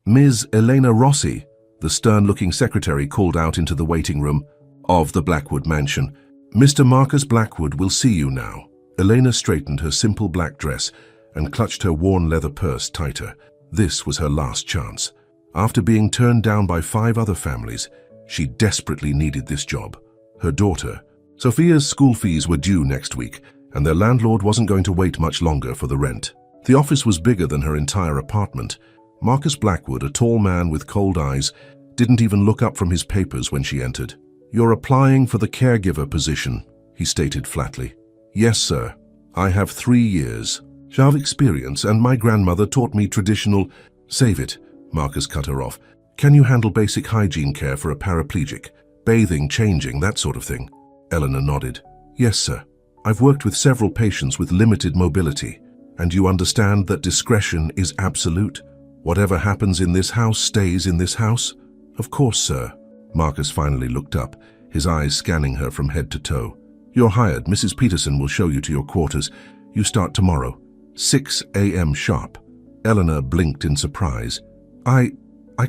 Ms. Elena Rossi, the stern-looking secretary called out into the waiting room of the Blackwood mansion. Mr. Marcus Blackwood will see you now. Elena straightened her simple black dress and clutched her worn leather purse tighter. This was her last chance. After being turned down by 5 other families, she desperately needed this job. Her daughter, Sophia's school fees were due next week, and their landlord wasn't going to wait much longer for the rent. The office was bigger than her entire apartment. Marcus Blackwood, a tall man with cold eyes, didn't even look up from his papers when she entered. "You're applying for the caregiver position," he stated flatly. "Yes, sir. I have 3 years of experience, and my grandmother taught me traditional—" "Save it," Marcus cut her off. "Can you handle basic hygiene care for a paraplegic? Bathing, changing, that sort of thing?" Eleanor nodded. "Yes, sir. I've worked with several patients with limited mobility, and you understand that discretion is absolute. Whatever happens in this house stays in this house?" "Of course, sir." Marcus finally looked up, his eyes scanning her from head to toe. "You're hired. Mrs. Peterson will show you to your quarters. You start tomorrow, 6 a.m. sharp." Eleanor blinked in surprise. I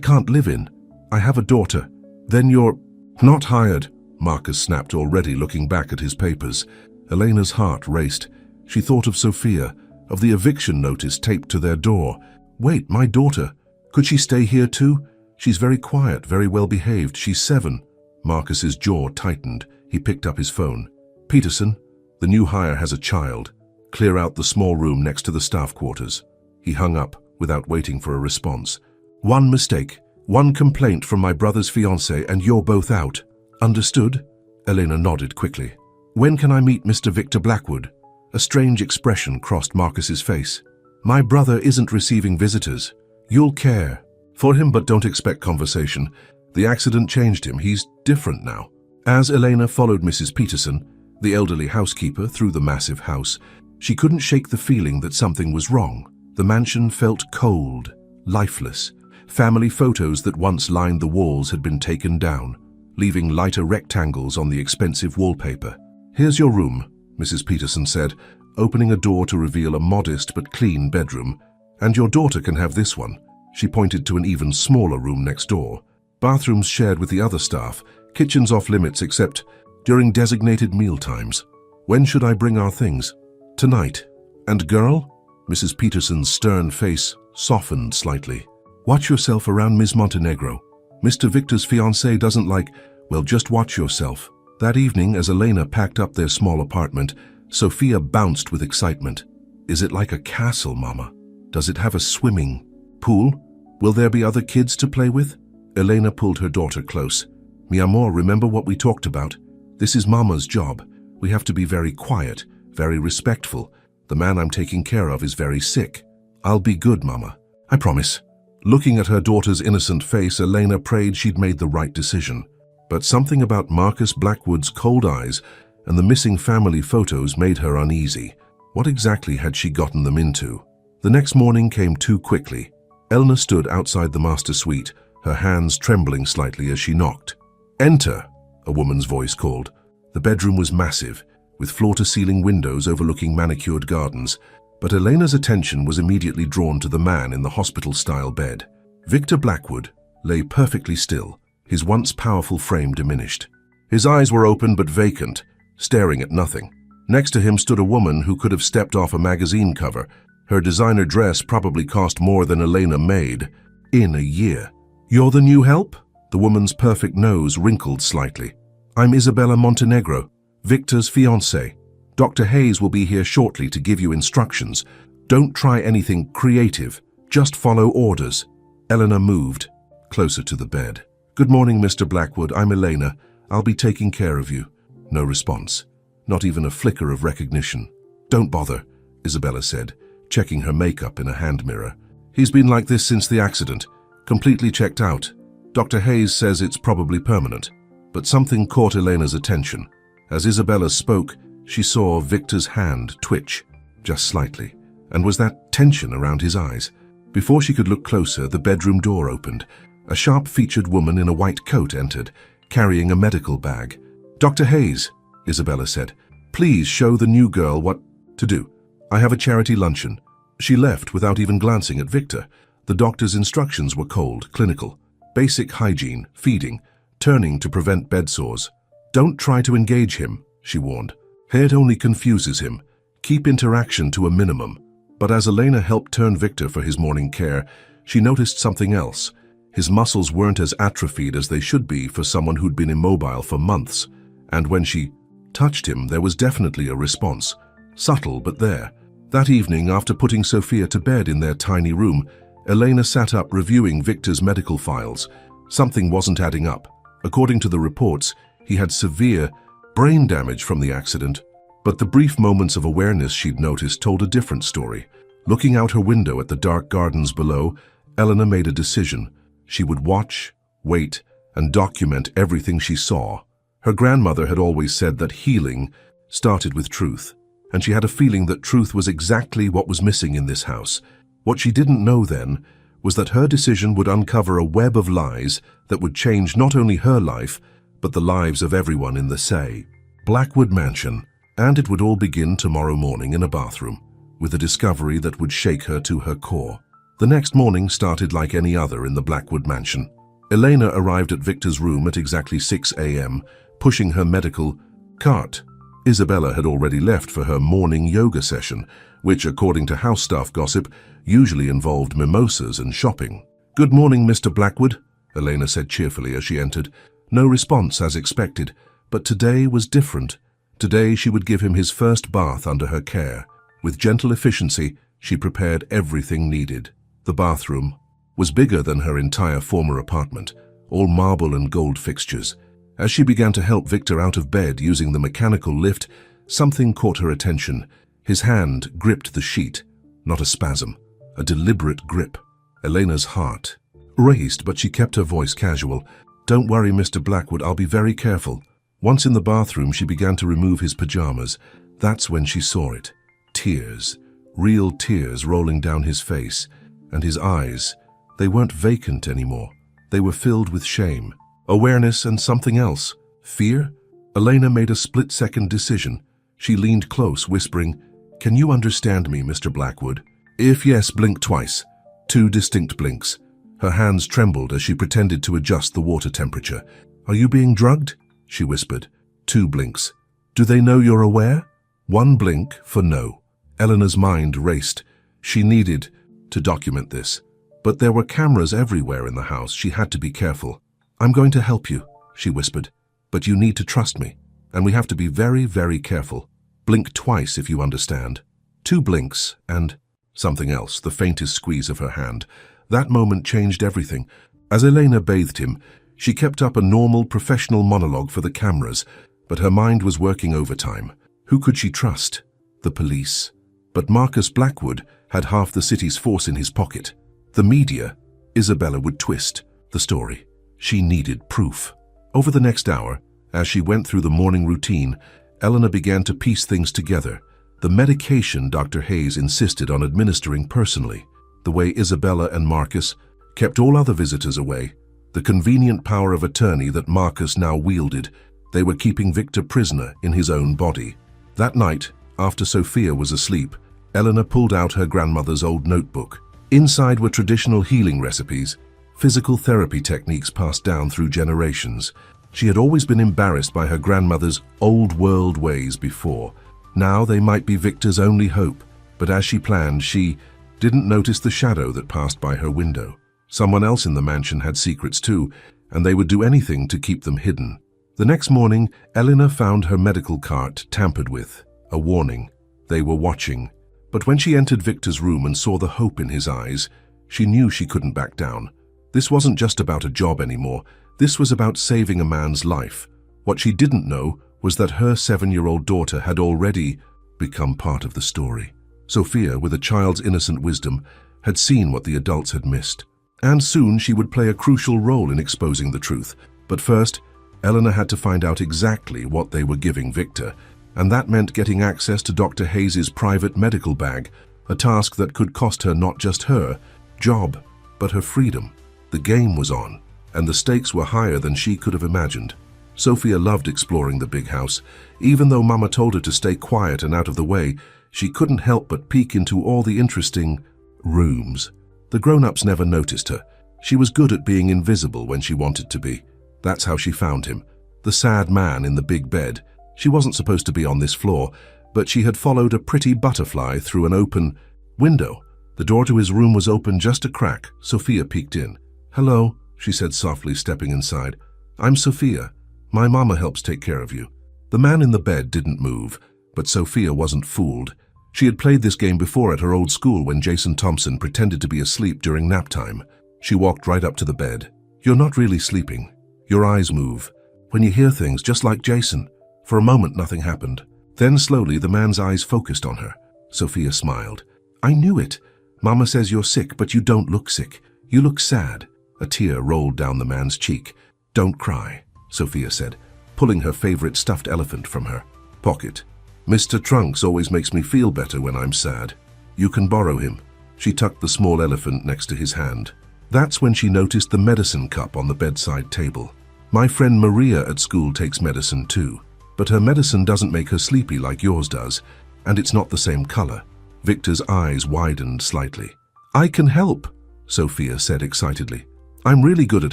can't live in. I have a daughter." "Then you're not hired," Marcus snapped, already looking back at his papers. Elena's heart raced. She thought of Sophia, of the eviction notice taped to their door. "Wait, my daughter. Could she stay here too? She's very quiet, very well behaved. She's 7. Marcus's jaw tightened. He picked up his phone. "Peterson, the new hire has a child. Clear out the small room next to the staff quarters." He hung up without waiting for a response. "One mistake, one complaint from my brother's fiancé, and you're both out." "Understood?" Elena nodded quickly. "When can I meet Mr. Victor Blackwood?" A strange expression crossed Marcus's face. "My brother isn't receiving visitors. You'll care for him, but don't expect conversation. The accident changed him. He's different now." As Elena followed Mrs. Peterson, the elderly housekeeper, through the massive house, she couldn't shake the feeling that something was wrong. The mansion felt cold, lifeless. Family photos that once lined the walls had been taken down, leaving lighter rectangles on the expensive wallpaper. "Here's your room," Mrs. Peterson said, opening a door to reveal a modest but clean bedroom. "And your daughter can have this one." She pointed to an even smaller room next door. "Bathrooms shared with the other staff, kitchens off limits except during designated meal times. When should I bring our things?" "Tonight." "And girl?" Mrs. Peterson's stern face softened slightly. "Watch yourself around Ms. Montenegro. Mr. Victor's fiancé doesn't like— well, just watch yourself." That evening, as Elena packed up their small apartment, Sophia bounced with excitement. "Is it like a castle, Mama? Does it have a swimming pool? Will there be other kids to play with?" Elena pulled her daughter close. "Mi amor, remember what we talked about? This is Mama's job. We have to be very quiet, very respectful. The man I'm taking care of is very sick. I'll be good, Mama. I promise." Looking at her daughter's innocent face, Elena prayed she'd made the right decision. But something about Marcus Blackwood's cold eyes and the missing family photos made her uneasy. What exactly had she gotten them into? The next morning came too quickly. Eleanor stood outside the master suite, her hands trembling slightly as she knocked. "Enter," a woman's voice called. The bedroom was massive, with floor-to-ceiling windows overlooking manicured gardens. But Elena's attention was immediately drawn to the man in the hospital-style bed. Victor Blackwood lay perfectly still, his once powerful frame diminished. His eyes were open but vacant, staring at nothing. Next to him stood a woman who could have stepped off a magazine cover. Her designer dress probably cost more than Elena made in a year. "You're the new help?" The woman's perfect nose wrinkled slightly. "I'm Isabella Montenegro, Victor's fiancée. Dr. Hayes will be here shortly to give you instructions. Don't try anything creative. Just follow orders." Eleanor moved closer to the bed. "Good morning, Mr. Blackwood. I'm Elena. I'll be taking care of you." No response. Not even a flicker of recognition. "Don't bother," Isabella said, checking her makeup in a hand mirror. "He's been like this since the accident. Completely checked out. Dr. Hayes says it's probably permanent." But something caught Elena's attention. As Isabella spoke, she saw Victor's hand twitch, just slightly, and was that tension around his eyes. Before she could look closer, the bedroom door opened. A sharp-featured woman in a white coat entered, carrying a medical bag. "Dr. Hayes," Isabella said, "please show the new girl what to do. I have a charity luncheon." She left without even glancing at Victor. The doctor's instructions were cold, clinical. Basic hygiene, feeding, turning to prevent bed sores. Don't try to engage him, she warned. It only confuses him. Keep interaction to a minimum. But as Elena helped turn Victor for his morning care, she noticed something else. His muscles weren't as atrophied as they should be for someone who'd been immobile for months. And when she touched him, there was definitely a response. Subtle, but there. That evening, after putting Sophia to bed in their tiny room, Elena sat up reviewing Victor's medical files. Something wasn't adding up. According to the reports, he had severe brain damage from the accident. But the brief moments of awareness she'd noticed told a different story. Looking out her window at the dark gardens below, Elena made a decision. She would watch, wait, and document everything she saw. Her grandmother had always said that healing started with truth, and she had a feeling that truth was exactly what was missing in this house. What she didn't know then was that her decision would uncover a web of lies that would change not only her life, but the lives of everyone in the say. Blackwood Mansion, and it would all begin tomorrow morning in a bathroom, with a discovery that would shake her to her core. The next morning started like any other in the Blackwood Mansion. Elena arrived at Victor's room at exactly 6 a.m., pushing her medical cart. Isabella had already left for her morning yoga session, which, according to house staff gossip, usually involved mimosas and shopping. "Good morning, Mr. Blackwood," Elena said cheerfully as she entered. No response as expected, but today was different. Today she would give him his first bath under her care. With gentle efficiency, she prepared everything needed. The bathroom was bigger than her entire former apartment, all marble and gold fixtures. As she began to help Victor out of bed using the mechanical lift, something caught her attention. His hand gripped the sheet, not a spasm, a deliberate grip. Elena's heart raced, but she kept her voice casual. "Don't worry, Mr. Blackwood, I'll be very careful." Once in the bathroom, she began to remove his pajamas. That's when she saw it. Tears, real tears rolling down his face, and his eyes. They weren't vacant anymore. They were filled with shame, awareness, and something else. Fear? Elena made a split-second decision. She leaned close, whispering, "Can you understand me, Mr. Blackwood?" If yes, blink twice. 2 distinct blinks. Her hands trembled as she pretended to adjust the water temperature. "Are you being drugged?" she whispered. 2 blinks. "Do they know you're aware?" 1 blink for no. Eleanor's mind raced. She needed to document this. But there were cameras everywhere in the house. She had to be careful. "I'm going to help you," she whispered. "But you need to trust me. And we have to be very, very careful. Blink twice if you understand." 2 blinks and something else, the faintest squeeze of her hand. That moment changed everything. As Elena bathed him, she kept up a normal, professional monologue for the cameras, but her mind was working overtime. Who could she trust? The police. But Marcus Blackwood had half the city's force in his pocket. The media. Isabella would twist the story. She needed proof. Over the next hour, as she went through the morning routine, Elena began to piece things together. The medication Dr. Hayes insisted on administering personally, the way Isabella and Marcus kept all other visitors away, the convenient power of attorney that Marcus now wielded. They were keeping Victor prisoner in his own body. That night, after Sophia was asleep, Elena pulled out her grandmother's old notebook. Inside were traditional healing recipes, physical therapy techniques passed down through generations. She had always been embarrassed by her grandmother's old-world ways before. Now they might be Victor's only hope, but as she planned, she didn't notice the shadow that passed by her window. Someone else in the mansion had secrets too, and they would do anything to keep them hidden. The next morning, Elena found her medical cart tampered with. A warning. They were watching. But when she entered Victor's room and saw the hope in his eyes, she knew she couldn't back down. This wasn't just about a job anymore. This was about saving a man's life. What she didn't know was that her 7-year-old daughter had already become part of the story. Sophia, with a child's innocent wisdom, had seen what the adults had missed. And soon she would play a crucial role in exposing the truth. But first, Elena had to find out exactly what they were giving Victor, and that meant getting access to Dr. Hayes' private medical bag, a task that could cost her not just her job, but her freedom. The game was on, and the stakes were higher than she could have imagined. Sophia loved exploring the big house. Even though Mama told her to stay quiet and out of the way, she couldn't help but peek into all the interesting rooms. The grown-ups never noticed her. She was good at being invisible when she wanted to be. That's how she found him. The sad man in the big bed. She wasn't supposed to be on this floor, but she had followed a pretty butterfly through an open window. The door to his room was open just a crack. Sophia peeked in. "Hello," she said softly, stepping inside. "I'm Sophia. My mama helps take care of you." The man in the bed didn't move, but Sophia wasn't fooled. She had played this game before at her old school when Jason Thompson pretended to be asleep during nap time. She walked right up to the bed. "You're not really sleeping. Your eyes move. When you hear things, just like Jason." For a moment, nothing happened. Then slowly, the man's eyes focused on her. Sophia smiled. "I knew it. Mama says you're sick, but you don't look sick. You look sad." A tear rolled down the man's cheek. "Don't cry," Sophia said, pulling her favorite stuffed elephant from her pocket. "Mr. Trunks always makes me feel better when I'm sad. You can borrow him." She tucked the small elephant next to his hand. That's when she noticed the medicine cup on the bedside table. "My friend Maria at school takes medicine too, but her medicine doesn't make her sleepy like yours does, and it's not the same color." Victor's eyes widened slightly. "I can help," Sophia said excitedly. "I'm really good at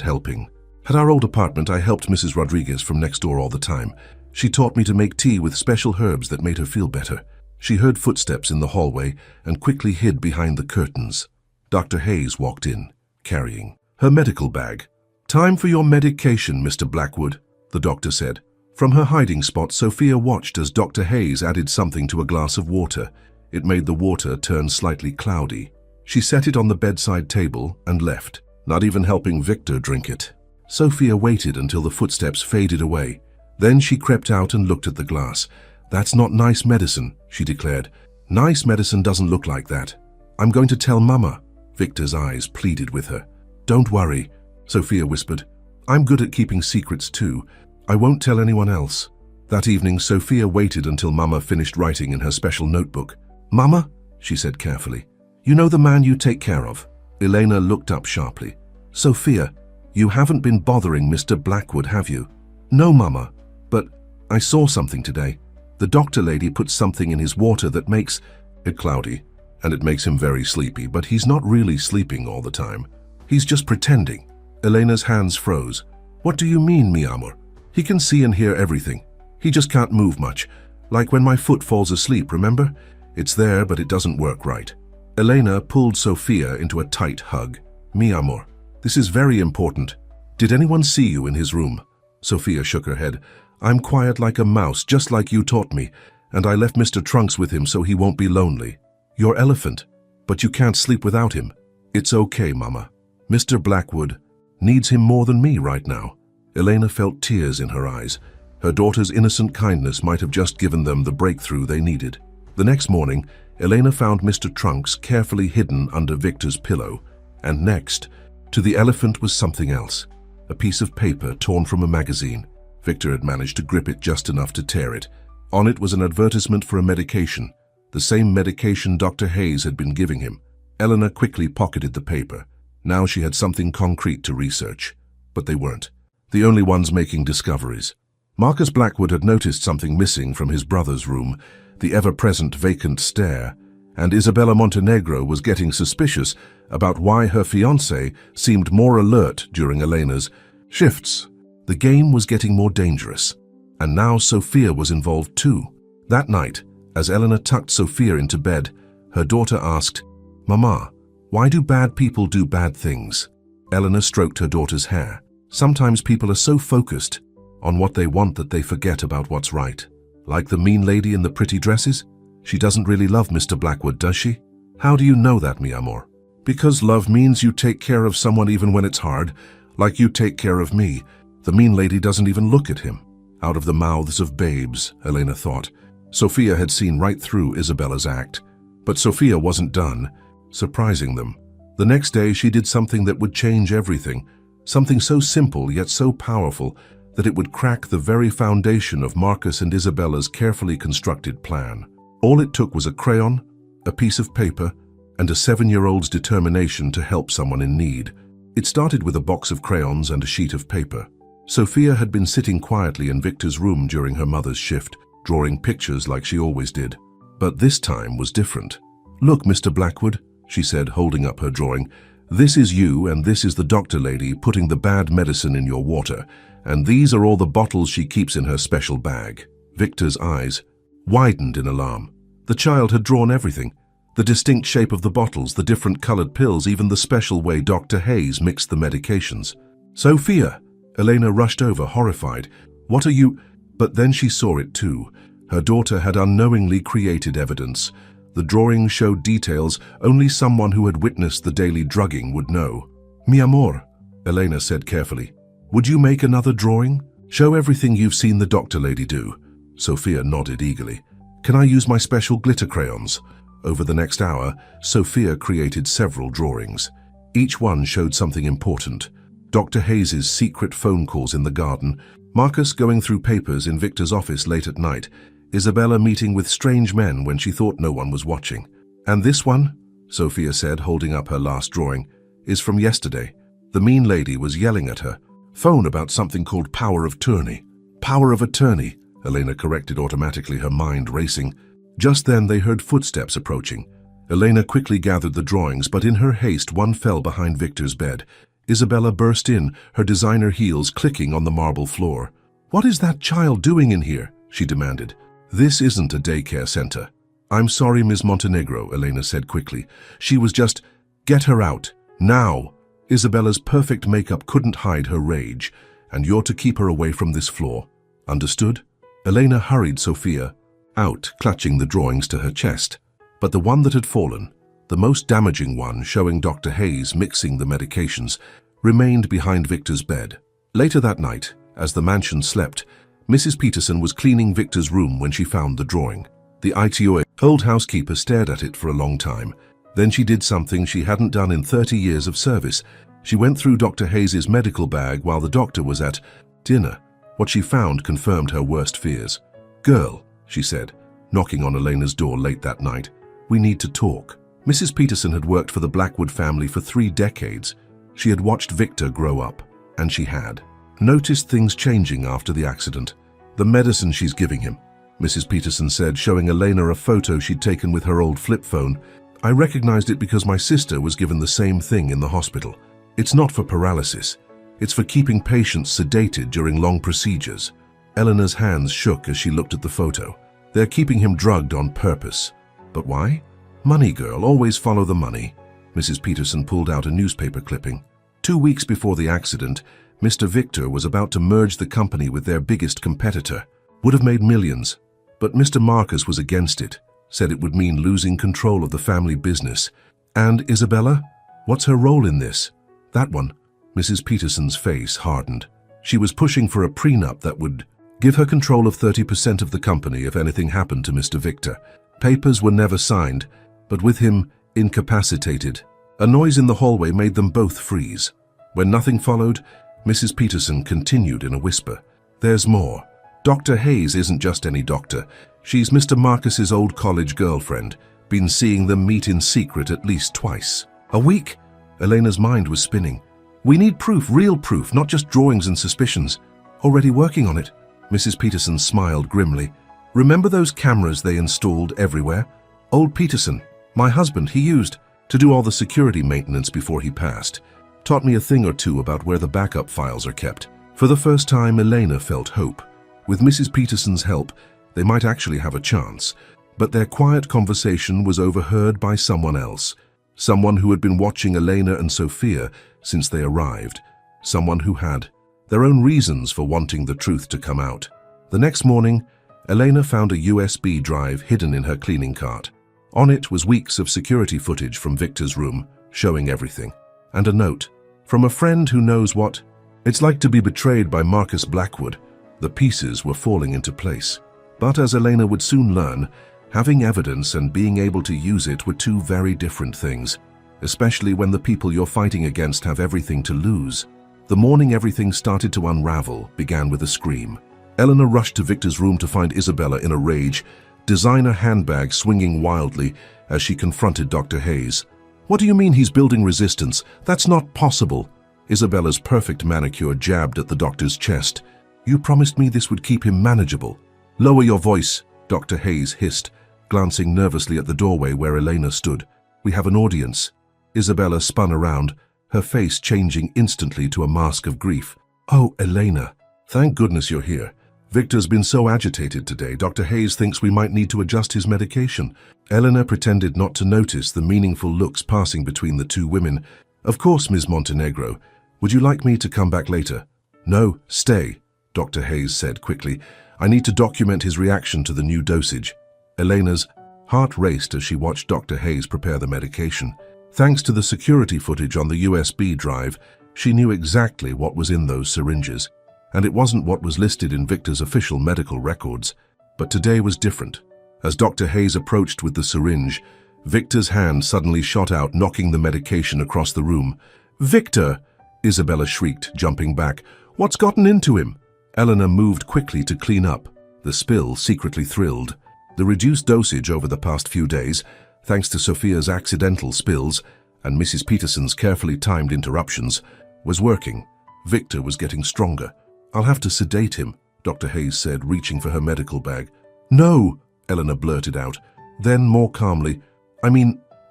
helping. At our old apartment, I helped Mrs. Rodriguez from next door all the time. She taught me to make tea with special herbs that made her feel better." She heard footsteps in the hallway and quickly hid behind the curtains. Dr. Hayes walked in, carrying her medical bag. "Time for your medication, Mr. Blackwood," the doctor said. From her hiding spot, Sophia watched as Dr. Hayes added something to a glass of water. It made the water turn slightly cloudy. She set it on the bedside table and left, not even helping Victor drink it. Sophia waited until the footsteps faded away. Then she crept out and looked at the glass. "That's not nice medicine," she declared. "Nice medicine doesn't look like that. I'm going to tell Mama." Victor's eyes pleaded with her. "Don't worry," Sophia whispered. "I'm good at keeping secrets too. I won't tell anyone else." That evening, Sophia waited until Mama finished writing in her special notebook. "Mama," she said carefully, "you know the man you take care of?" Elena looked up sharply. "Sophia, you haven't been bothering Mr. Blackwood, have you?" "No, Mama. But I saw something today. The doctor lady put something in his water that makes it cloudy, and it makes him very sleepy, but he's not really sleeping all the time. He's just pretending." Elena's hands froze. "What do you mean, mi amor? He can see and hear everything. He just can't move much. Like when my foot falls asleep, remember? It's there, but it doesn't work right." Elena pulled Sophia into a tight hug. "Mi amor, this is very important. Did anyone see you in his room?" Sophia shook her head. "I'm quiet like a mouse, just like you taught me, and I left Mr. Trunks with him so he won't be lonely." "Your elephant, but you can't sleep without him." "It's okay, Mama. Mr. Blackwood needs him more than me right now." Elena felt tears in her eyes. Her daughter's innocent kindness might have just given them the breakthrough they needed. The next morning, Elena found Mr. Trunks carefully hidden under Victor's pillow, and next to the elephant was something else. A piece of paper torn from a magazine. Victor had managed to grip it just enough to tear it. On it was an advertisement for a medication, the same medication Dr. Hayes had been giving him. Elena quickly pocketed the paper. Now she had something concrete to research. But they weren't the only ones making discoveries. Marcus Blackwood had noticed something missing from his brother's room, the ever-present vacant stair, and Isabella Montenegro was getting suspicious about why her fiancé seemed more alert during Elena's shifts. The game was getting more dangerous, and now Sophia was involved too. That night, as Elena tucked Sophia into bed, her daughter asked, "Mama, why do bad people do bad things?" Elena stroked her daughter's hair. "Sometimes people are so focused on what they want that they forget about what's right. Like the mean lady in the pretty dresses? She doesn't really love Mr. Blackwood, does she?" "How do you know that, mi amor?" "Because love means you take care of someone even when it's hard, like you take care of me. The mean lady doesn't even look at him." Out of the mouths of babes, Elena thought. Sophia had seen right through Isabella's act. But Sophia wasn't done surprising them. The next day she did something that would change everything, something so simple yet so powerful that it would crack the very foundation of Marcus and Isabella's carefully constructed plan. All it took was a crayon, a piece of paper, and a 7-year-old's determination to help someone in need. It started with a box of crayons and a sheet of paper. Sophia had been sitting quietly in Victor's room during her mother's shift, drawing pictures like she always did. But this time was different. "Look, Mr. Blackwood," she said, holding up her drawing. "This is you and this is the doctor lady putting the bad medicine in your water, and these are all the bottles she keeps in her special bag." Victor's eyes widened in alarm. The child had drawn everything. The distinct shape of the bottles, the different colored pills, even the special way Dr. Hayes mixed the medications. "Sophia!" Elena rushed over, horrified. "What are you—" But then she saw it too. Her daughter had unknowingly created evidence. The drawing showed details only someone who had witnessed the daily drugging would know. "Mi amor," Elena said carefully, "would you make another drawing? Show everything you've seen the doctor lady do." Sophia nodded eagerly. "Can I use my special glitter crayons?" Over the next hour, Sophia created several drawings. Each one showed something important. Dr. Hayes's secret phone calls in the garden, Marcus going through papers in Victor's office late at night, Isabella meeting with strange men when she thought no one was watching. "And this one," Sophia said, holding up her last drawing, "is from yesterday. The mean lady was yelling at her phone about something called power of attorney." "Power of attorney," Elena corrected automatically, her mind racing. Just then they heard footsteps approaching. Elena quickly gathered the drawings, but in her haste one fell behind Victor's bed. Isabella burst in, her designer heels clicking on the marble floor. "What is that child doing in here?" she demanded. "This isn't a daycare center." "I'm sorry, Ms. Montenegro," Elena said quickly. "She was just—" "Get her out, now!" Isabella's perfect makeup couldn't hide her rage, "and you're to keep her away from this floor. Understood?" Elena hurried Sophia out, clutching the drawings to her chest. But the one that had fallen, the most damaging one showing Dr. Hayes mixing the medications, remained behind Victor's bed. Later that night, as the mansion slept, Mrs. Peterson was cleaning Victor's room when she found the drawing. The ITO old housekeeper stared at it for a long time. Then she did something she hadn't done in 30 years of service. She went through Dr. Hayes's medical bag while the doctor was at dinner. What she found confirmed her worst fears. "Girl," she said, knocking on Elena's door late that night, "we need to talk." Mrs. Peterson had worked for the Blackwood family for 3 decades. She had watched Victor grow up, and she had noticed things changing after the accident. "The medicine she's giving him," Mrs. Peterson said, showing Elena a photo she'd taken with her old flip phone. "I recognized it because my sister was given the same thing in the hospital. It's not for paralysis. It's for keeping patients sedated during long procedures." Eleanor's hands shook as she looked at the photo. "They're keeping him drugged on purpose. But why?" "Money, girl, always follow the money." Mrs. Peterson pulled out a newspaper clipping. 2 weeks before the accident, Mr. Victor was about to merge the company with their biggest competitor. Would have made millions. But Mr. Marcus was against it, said it would mean losing control of the family business. "And Isabella? What's her role in this?" "That one." Mrs. Peterson's face hardened. "She was pushing for a prenup that would give her control of 30% of the company if anything happened to Mr. Victor. Papers were never signed, but with him incapacitated. A noise in the hallway made them both freeze. When nothing followed, Mrs. Peterson continued in a whisper. "There's more. Dr. Hayes isn't just any doctor. She's Mr. Marcus's old college girlfriend. Been seeing them meet in secret at least twice." "A week?" Elena's mind was spinning. "We need proof, real proof, not just drawings and suspicions." "Already working on it." Mrs. Peterson smiled grimly. "Remember those cameras they installed everywhere? Old Peterson, my husband, he used to do all the security maintenance before he passed. Taught me a thing or two about where the backup files are kept." For the first time, Elena felt hope. With Mrs. Peterson's help, they might actually have a chance. But their quiet conversation was overheard by someone else. Someone who had been watching Elena and Sophia since they arrived. Someone who had their own reasons for wanting the truth to come out. The next morning, Elena found a USB drive hidden in her cleaning cart. On it was weeks of security footage from Victor's room, showing everything. And a note from a friend who knows what it's like to be betrayed by Marcus Blackwood. The pieces were falling into place. But as Elena would soon learn, having evidence and being able to use it were two very different things, especially when the people you're fighting against have everything to lose. The morning everything started to unravel began with a scream. Eleanor rushed to Victor's room to find Isabella in a rage, designer handbag swinging wildly as she confronted Dr. Hayes. "What do you mean he's building resistance? That's not possible." Isabella's perfect manicure jabbed at the doctor's chest. "You promised me this would keep him manageable." "Lower your voice," Dr. Hayes hissed, glancing nervously at the doorway where Elena stood. We have an audience. Isabella spun around, her face changing instantly to a mask of grief. Oh, Elena, thank goodness you're here. Victor's been so agitated today. Dr. Hayes thinks we might need to adjust his medication. Elena pretended not to notice the meaningful looks passing between the two women. Of course, Ms. Montenegro. Would you like me to come back later? No, stay, Dr. Hayes said quickly. I need to document his reaction to the new dosage. Elena's heart raced as she watched Dr. Hayes prepare the medication. Thanks to the security footage on the USB drive, she knew exactly what was in those syringes. And it wasn't what was listed in Victor's official medical records. But today was different. As Dr. Hayes approached with the syringe, Victor's hand suddenly shot out, knocking the medication across the room. "Victor!" Isabella shrieked, jumping back. "What's gotten into him?" Eleanor moved quickly to clean up. The spill secretly thrilled. The reduced dosage over the past few days, thanks to Sophia's accidental spills and Mrs. Peterson's carefully timed interruptions, was working. Victor was getting stronger. "I'll have to sedate him," Dr. Hayes said, reaching for her medical bag. "No," Eleanor blurted out. Then, more calmly,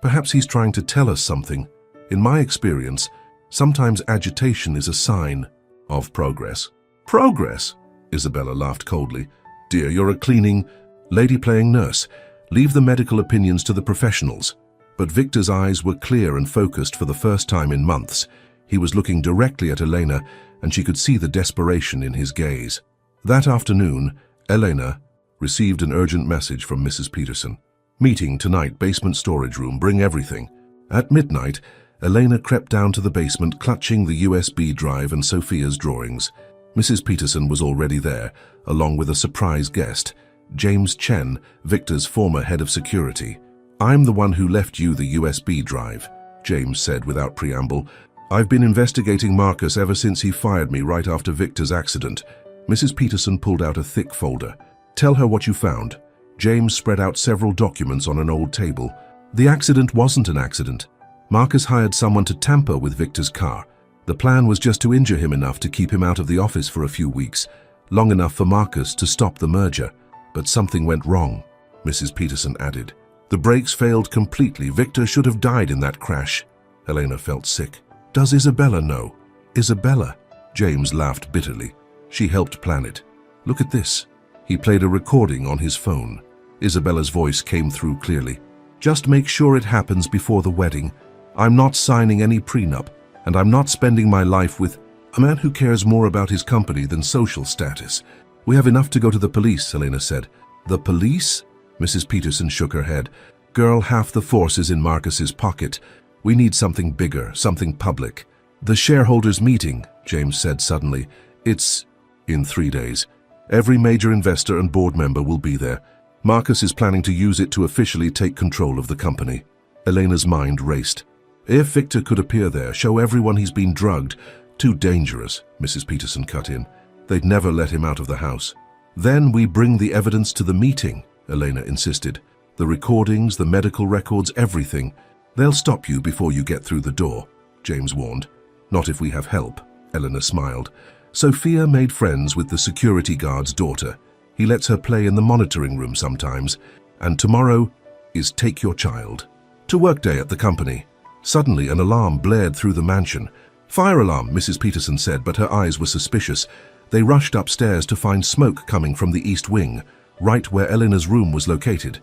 perhaps he's trying to tell us something. In my experience, sometimes agitation is a sign of progress." "Progress?" Isabella laughed coldly. "Dear, you're a cleaning, lady-playing nurse. Leave the medical opinions to the professionals." But Victor's eyes were clear and focused for the first time in months. He was looking directly at Elena, and she could see the desperation in his gaze. That afternoon, Elena received an urgent message from Mrs. Peterson. "Meeting tonight, basement storage room, bring everything." At midnight, Elena crept down to the basement, clutching the USB drive and Sophia's drawings. Mrs. Peterson was already there, along with a surprise guest, James Chen, Victor's former head of security. "I'm the one who left you the USB drive," James said without preamble. "I've been investigating Marcus ever since he fired me right after Victor's accident." Mrs. Peterson pulled out a thick folder. "Tell her what you found." James spread out several documents on an old table. "The accident wasn't an accident. Marcus hired someone to tamper with Victor's car. The plan was just to injure him enough to keep him out of the office for a few weeks, long enough for Marcus to stop the merger. But something went wrong," Mrs. Peterson added. "The brakes failed completely. Victor should have died in that crash." Elena felt sick. "Does Isabella know?" "Isabella?" James laughed bitterly. "She helped plan it. Look at this." He played a recording on his phone. Isabella's voice came through clearly. "Just make sure it happens before the wedding. I'm not signing any prenup, and I'm not spending my life with a man who cares more about his company than social status." "We have enough to go to the police," Elena said. "The police?" Mrs. Peterson shook her head. "Girl, half the force is in Marcus's pocket. We need something bigger, something public." "The shareholders' meeting," James said suddenly. "It's in 3 days. Every major investor and board member will be there. Marcus is planning to use it to officially take control of the company." Elena's mind raced. "If Victor could appear there, show everyone he's been drugged." "Too dangerous," Mrs. Peterson cut in. "They'd never let him out of the house." "Then we bring the evidence to the meeting," Elena insisted. "The recordings, the medical records, everything. They'll stop you before you get through the door," James warned. "Not if we have help," Elena smiled. "Sophia made friends with the security guard's daughter. He lets her play in the monitoring room sometimes. And tomorrow is Take Your Child to Work Day at the company." Suddenly, an alarm blared through the mansion. "Fire alarm," Mrs. Peterson said, but her eyes were suspicious. They rushed upstairs to find smoke coming from the east wing, right where Eleanor's room was located.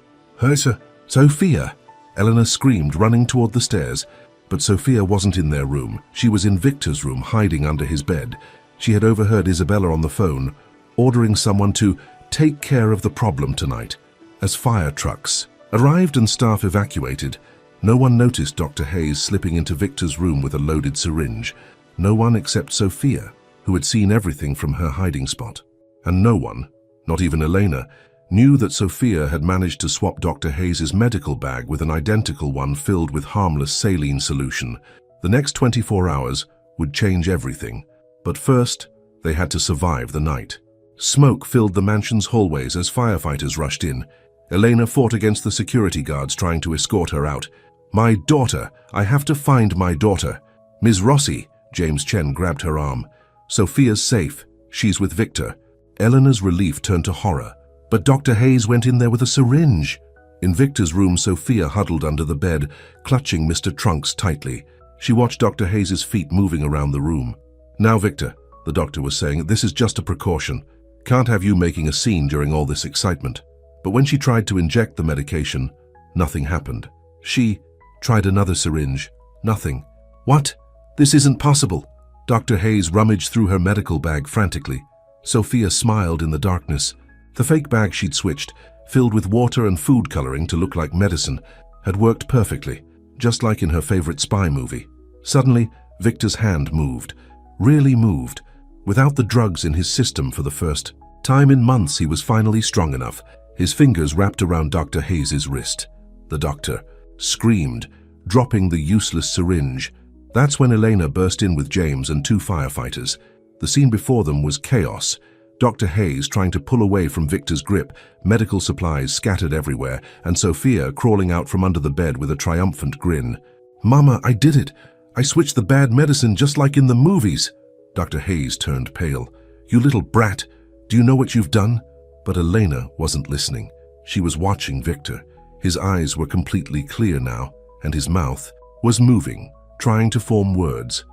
Sophia!" Eleanor screamed, running toward the stairs. But Sophia wasn't in their room. She was in Victor's room, hiding under his bed. She had overheard Isabella on the phone, ordering someone to take care of the problem tonight. As fire trucks arrived and staff evacuated, no one noticed Dr. Hayes slipping into Victor's room with a loaded syringe. No one except Sophia, who had seen everything from her hiding spot. And no one, not even Elena, knew that Sophia had managed to swap Dr. Hayes's medical bag with an identical one filled with harmless saline solution. The next 24 hours would change everything. But first, they had to survive the night. Smoke filled the mansion's hallways as firefighters rushed in. Elena fought against the security guards trying to escort her out. "My daughter! I have to find my daughter!" "Ms. Rossi!" James Chen grabbed her arm. "Sophia's safe. She's with Victor." Eleanor's relief turned to horror. "But Dr. Hayes went in there with a syringe." In Victor's room, Sophia huddled under the bed, clutching Mr. Trunks tightly. She watched Dr. Hayes' feet moving around the room. "Now, Victor," the doctor was saying, "this is just a precaution. Can't have you making a scene during all this excitement." But when she tried to inject the medication, nothing happened. She tried another syringe. Nothing. "What? This isn't possible." Dr. Hayes rummaged through her medical bag frantically. Sophia smiled in the darkness. The fake bag she'd switched, filled with water and food coloring to look like medicine, had worked perfectly, just like in her favorite spy movie. Suddenly, Victor's hand moved. Really moved. Without the drugs in his system for the first time in months, he was finally strong enough. His fingers wrapped around Dr. Hayes' wrist. The doctor screamed, dropping the useless syringe. That's when Elena burst in with James and 2 firefighters. The scene before them was chaos. Dr. Hayes trying to pull away from Victor's grip, medical supplies scattered everywhere, and Sophia crawling out from under the bed with a triumphant grin. "Mama, I did it! I switched the bad medicine just like in the movies!" Dr. Hayes turned pale. "You little brat! Do you know what you've done?" But Elena wasn't listening. She was watching Victor. His eyes were completely clear now, and his mouth was moving, trying to form words.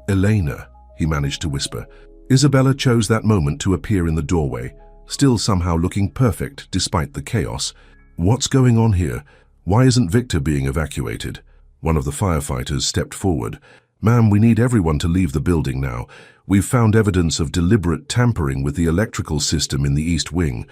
Elena," he managed to whisper. Isabella chose that moment to appear in the doorway, still somehow looking perfect despite the chaos. "What's going on here? Why isn't Victor being evacuated?" One of the firefighters stepped forward. "Ma'am, we need everyone to leave the building now. We've found evidence of deliberate tampering with the electrical system in the East Wing."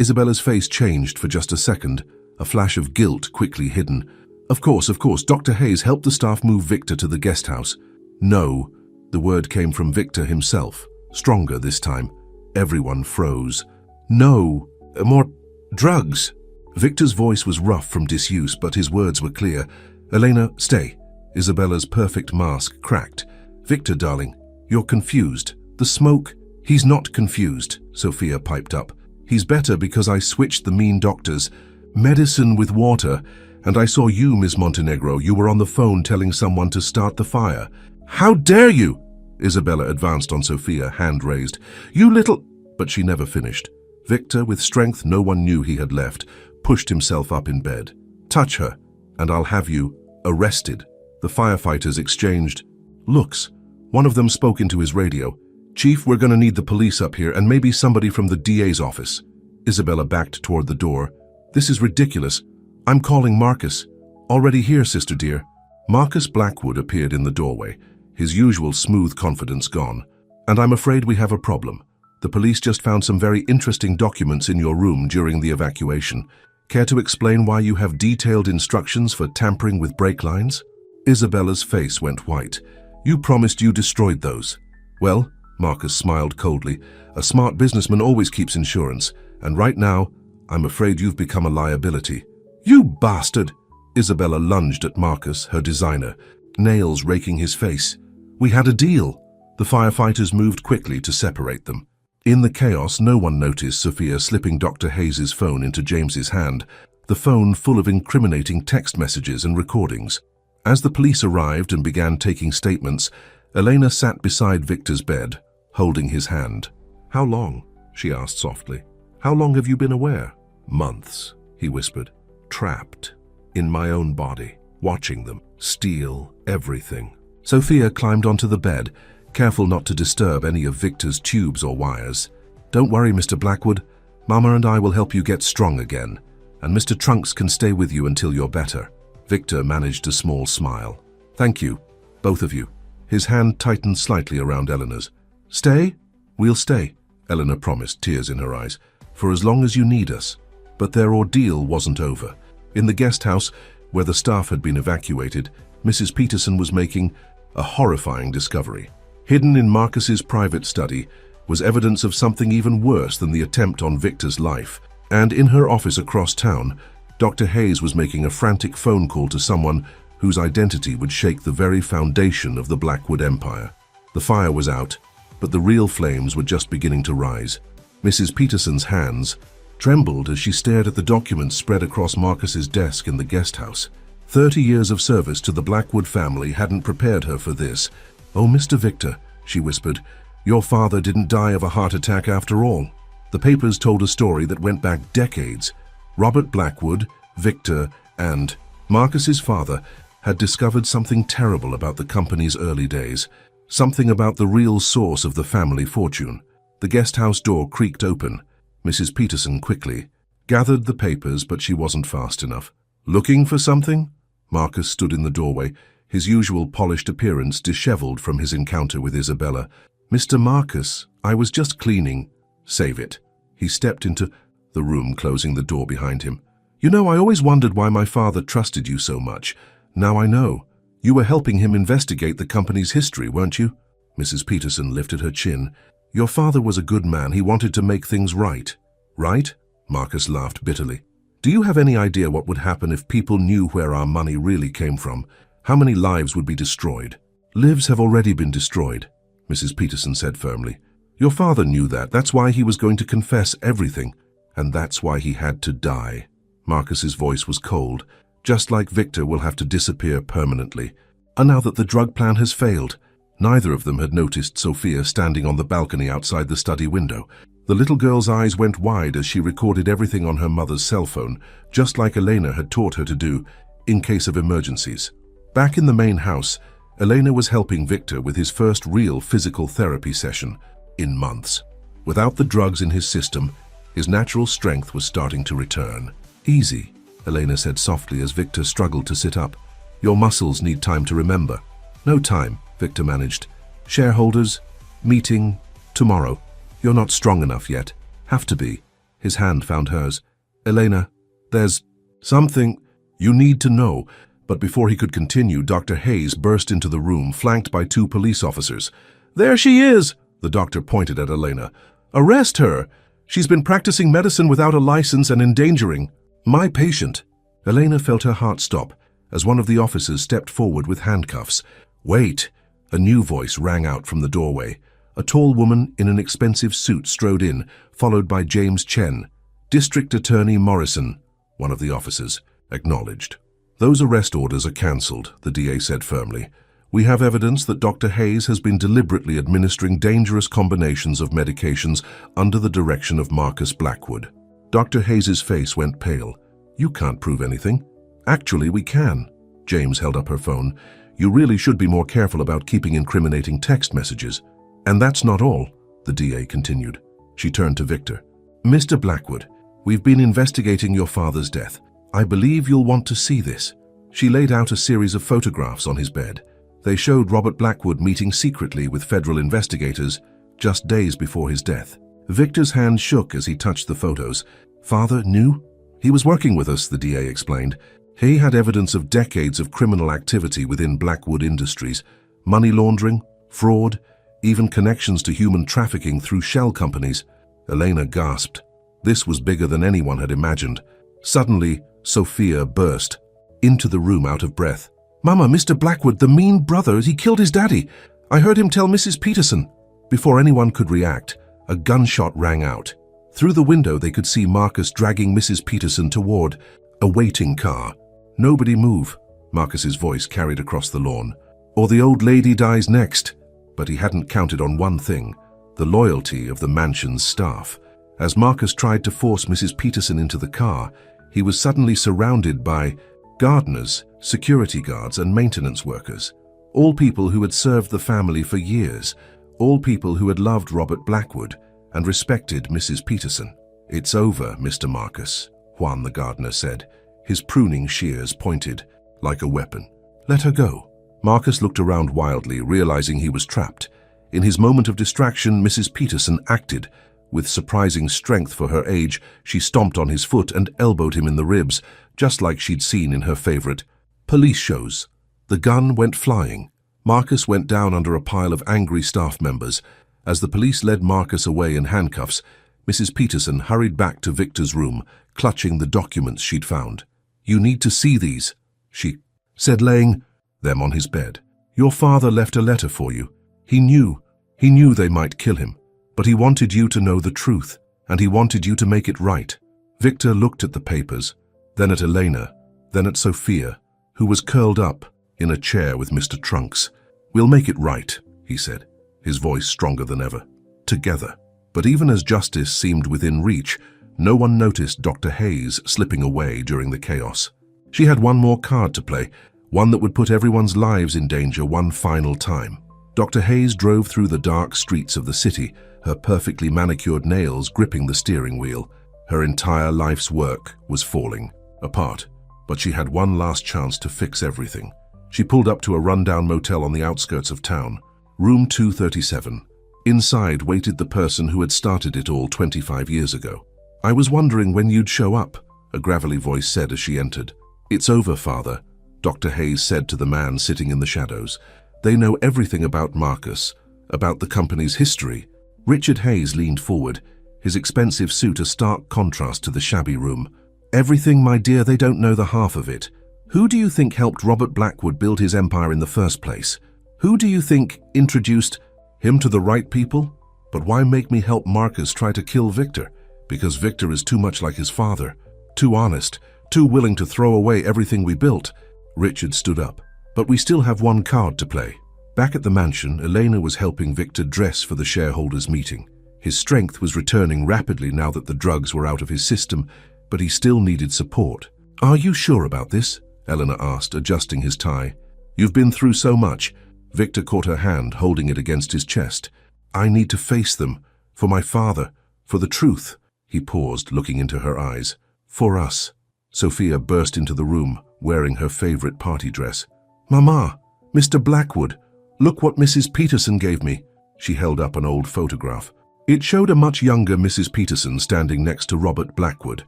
Isabella's face changed for just a second, a flash of guilt quickly hidden. Of course, Dr. Hayes helped the staff move Victor to the guest house." "No." The word came from Victor himself, stronger this time. Everyone froze. "No. More drugs." Victor's voice was rough from disuse, but his words were clear. "Elena, stay." Isabella's perfect mask cracked. "Victor, darling, you're confused. The smoke—" "He's not confused," Sophia piped up. "He's better because I switched the mean doctors. Medicine with water. And I saw you, Miss Montenegro. You were on the phone telling someone to start the fire." "How dare you!" Isabella advanced on Sophia, hand raised. "You little—" But she never finished. Victor, with strength no one knew he had left, pushed himself up in bed. "Touch her, and I'll have you arrested." The firefighters exchanged looks. One of them spoke into his radio. "Chief, we're going to need the police up here, and maybe somebody from the DA's office." Isabella backed toward the door. "This is ridiculous. I'm calling Marcus." "Already here, sister dear." Marcus Blackwood appeared in the doorway, his usual smooth confidence gone. "And I'm afraid we have a problem. The police just found some very interesting documents in your room during the evacuation. Care to explain why you have detailed instructions for tampering with brake lines?" Isabella's face went white. "You promised you destroyed those." "Well," Marcus smiled coldly, "a smart businessman always keeps insurance, and right now, I'm afraid you've become a liability." "You bastard!" Isabella lunged at Marcus, her designer, nails raking his face. "We had a deal." The firefighters moved quickly to separate them. In the chaos, no one noticed Sophia slipping Dr. Hayes' phone into James's hand, the phone full of incriminating text messages and recordings. As the police arrived and began taking statements, Elena sat beside Victor's bed, holding his hand. "How long?" she asked softly. "How long have you been aware?" "Months," he whispered. "Trapped in my own body, watching them steal everything." Sophia climbed onto the bed, careful not to disturb any of Victor's tubes or wires. "Don't worry, Mr. Blackwood. Mama and I will help you get strong again, and Mr. Trunks can stay with you until you're better." Victor managed a small smile. "Thank you, both of you." His hand tightened slightly around Eleanor's. "Stay? We'll stay," Eleanor promised, tears in her eyes, "for as long as you need us." But their ordeal wasn't over. In the guest house, where the staff had been evacuated, Mrs. Peterson was making a horrifying discovery. Hidden in Marcus's private study was evidence of something even worse than the attempt on Victor's life. And in her office across town, Dr. Hayes was making a frantic phone call to someone whose identity would shake the very foundation of the Blackwood Empire. The fire was out, but the real flames were just beginning to rise. Mrs. Peterson's hands trembled as she stared at the documents spread across Marcus's desk in the guest house. 30 years of service to the Blackwood family hadn't prepared her for this. "Oh, Mr. Victor," she whispered, "your father didn't die of a heart attack after all." The papers told a story that went back decades. Robert Blackwood, Victor, and Marcus's father had discovered something terrible about the company's early days, something about the real source of the family fortune. The guest house door creaked open. Mrs. Peterson quickly gathered the papers, but she wasn't fast enough. "Looking for something?" Marcus stood in the doorway, his usual polished appearance disheveled from his encounter with Isabella. "Mr. Marcus, I was just cleaning." "Save it." He stepped into the room, closing the door behind him. "You know, I always wondered why my father trusted you so much. Now I know. You were helping him investigate the company's history, weren't you?" Mrs. Peterson lifted her chin. "Your father was a good man. He wanted to make things right." "Right?" Marcus laughed bitterly. "Do you have any idea what would happen if people knew where our money really came from? How many lives would be destroyed?" "Lives have already been destroyed," Mrs. Peterson said firmly. "Your father knew that. That's why he was going to confess everything. And that's why he had to die." Marcus's voice was cold. "Just like Victor will have to disappear permanently. And now that the drug plan has failed." Neither of them had noticed Sophia standing on the balcony outside the study window. The little girl's eyes went wide as she recorded everything on her mother's cell phone, just like Elena had taught her to do, in case of emergencies. Back in the main house, Elena was helping Victor with his first real physical therapy session in months. Without the drugs in his system, his natural strength was starting to return. "Easy," Elena said softly as Victor struggled to sit up. "Your muscles need time to remember." "No time," Victor managed. "Shareholders, meeting, tomorrow. You're not strong enough yet. Have to be." His hand found hers. "Elena, there's something you need to know." But before he could continue, Dr. Hayes burst into the room, flanked by 2 police officers. "There she is!" The doctor pointed at Elena. "Arrest her! She's been practicing medicine without a license and endangering my patient." Elena felt her heart stop as one of the officers stepped forward with handcuffs. "Wait!" A new voice rang out from the doorway. A tall woman in an expensive suit strode in, followed by James Chen. "District Attorney Morrison," one of the officers acknowledged. "Those arrest orders are cancelled," the DA said firmly. "We have evidence that Dr. Hayes has been deliberately administering dangerous combinations of medications under the direction of Marcus Blackwood." Dr. Hayes's face went pale. "You can't prove anything." "Actually, we can." James held up her phone. "You really should be more careful about keeping incriminating text messages." "And that's not all," the DA continued. She turned to Victor. "Mr. Blackwood, we've been investigating your father's death. I believe you'll want to see this." She laid out a series of photographs on his bed. They showed Robert Blackwood meeting secretly with federal investigators just days before his death. Victor's hand shook as he touched the photos. "Father knew?" "He was working with us," the DA explained. "He had evidence of decades of criminal activity within Blackwood Industries, money laundering, fraud, even connections to human trafficking through shell companies." Elena gasped. This was bigger than anyone had imagined. Suddenly, Sophia burst into the room out of breath. "Mama, Mr. Blackwood, the mean brother, he killed his daddy. I heard him tell Mrs. Peterson." Before anyone could react, a gunshot rang out. Through the window, they could see Marcus dragging Mrs. Peterson toward a waiting car. "Nobody move," Marcus's voice carried across the lawn. "Or the old lady dies next." But he hadn't counted on one thing: the loyalty of the mansion's staff. As Marcus tried to force Mrs. Peterson into the car, he was suddenly surrounded by gardeners, security guards, and maintenance workers. All people who had served the family for years. All people who had loved Robert Blackwood and respected Mrs. Peterson. "It's over, Mr. Marcus," Juan the gardener said, his pruning shears pointed like a weapon. "Let her go." Marcus looked around wildly, realizing he was trapped. In his moment of distraction, Mrs. Peterson acted. With surprising strength for her age, she stomped on his foot and elbowed him in the ribs, just like she'd seen in her favorite police shows. The gun went flying. Marcus went down under a pile of angry staff members. As the police led Marcus away in handcuffs, Mrs. Peterson hurried back to Victor's room, clutching the documents she'd found. "You need to see these," she said, laying them on his bed. "Your father left a letter for you. He knew they might kill him. But he wanted you to know the truth, and he wanted you to make it right." Victor looked at the papers, then at Elena, then at Sophia, who was curled up in a chair with Mr. Trunks. "We'll make it right," he said, his voice stronger than ever. "Together." But even as justice seemed within reach, No one noticed Dr. Hayes slipping away during the chaos. She had one more card to play, one that would put everyone's lives in danger one final time. Dr. Hayes drove through the dark streets of the city, her perfectly manicured nails gripping the steering wheel. Her entire life's work was falling apart, but she had one last chance to fix everything. She pulled up to a rundown motel on the outskirts of town. Room 237. Inside waited the person who had started it all 25 years ago. "I was wondering when you'd show up," a gravelly voice said as she entered. "It's over, Father," Dr. Hayes said to the man sitting in the shadows. "They know everything about Marcus, about the company's history." Richard Hayes leaned forward, his expensive suit a stark contrast to the shabby room. "Everything, my dear, they don't know the half of it. Who do you think helped Robert Blackwood build his empire in the first place? Who do you think introduced him to the right people? But why make me help Marcus try to kill Victor? Because Victor is too much like his father, too honest, too willing to throw away everything we built." Richard stood up. "But we still have one card to play." Back at the mansion, Elena was helping Victor dress for the shareholders' meeting. His strength was returning rapidly now that the drugs were out of his system, but he still needed support. "Are you sure about this?" Elena asked, adjusting his tie. "You've been through so much." Victor caught her hand, holding it against his chest. "I need to face them. For my father. For the truth." He paused, looking into her eyes. "For us." Sophia burst into the room, wearing her favorite party dress. "Mama, Mr. Blackwood, look what Mrs. Peterson gave me." She held up an old photograph. It showed a much younger Mrs. Peterson standing next to Robert Blackwood.